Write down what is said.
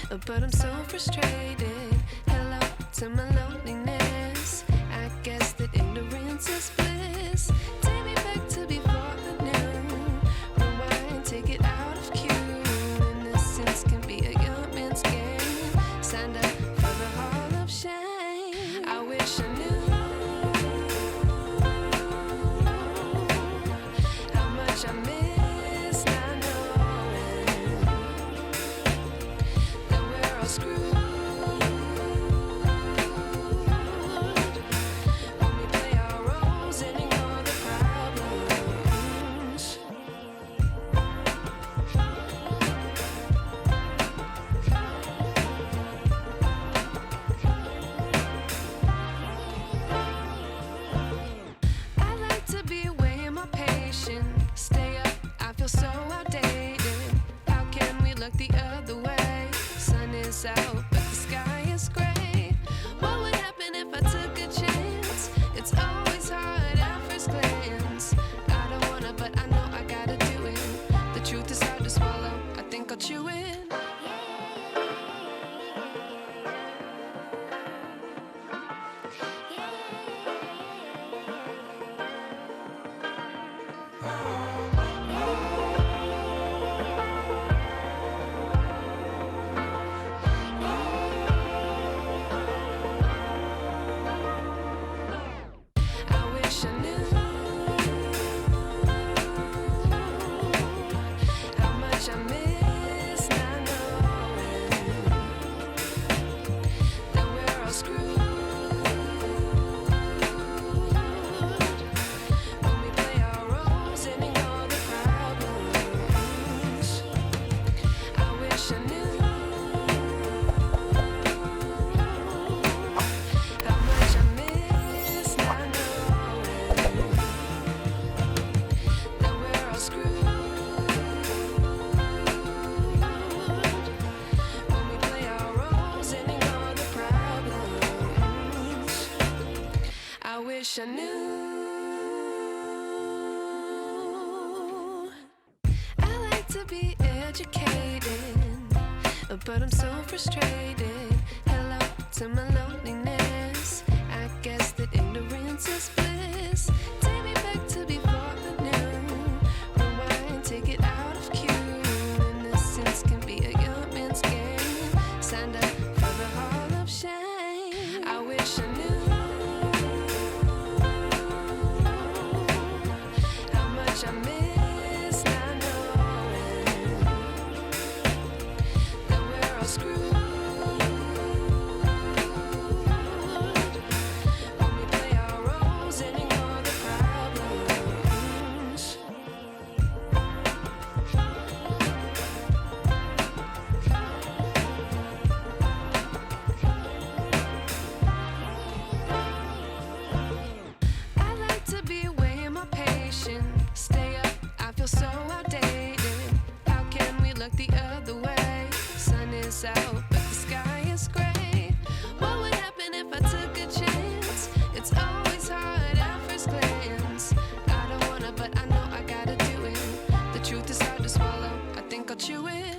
but I'm so frustrated. Hello to my loneliness. I guess that ignorance is bliss. Take me back to before I knew. Rewind, take it out of cue. Innocence can be a young man's game. Signed up for the hall of shame. I wish I knew how much I miss not knowing that we're all screwed when we play our roles and ignore the problems. I like to be away in my patience. Stay up, I feel so outdated. How can we look the other way? Sun is out, but the sky is gray. What would happen if I took a chance? It's always hard at first glance. I don't wanna, but I know I gotta do it. The truth is hard to swallow, I think I'll chew it. I wish I knew how much I miss not knowing that we're all screwed when we play our roles and ignore the problems. I wish I knew how much I miss not knowing that we're all screwed when we play our roles and ignore the problems. I wish I knew. I like to be educated, but I'm so frustrated. Hello to my loneliness. I guess that ignorance is bliss. Take me back to before I knew. Rewind, take it out of cue. Innocence can be a young man's game. Signed up for the hall of shame. I wish I knew how much I miss not knowing that we're all screwed when we play our roles and ignore the problems. I like to be away in my patience. Stay up, I feel so outdated. How can we look the other way? Sun is out, but the sky is gray. What would happen if I took a chance? It's always hard at first glance. I don't wanna, but I know I gotta do it. The truth is hard to swallow, I think I'll chew it.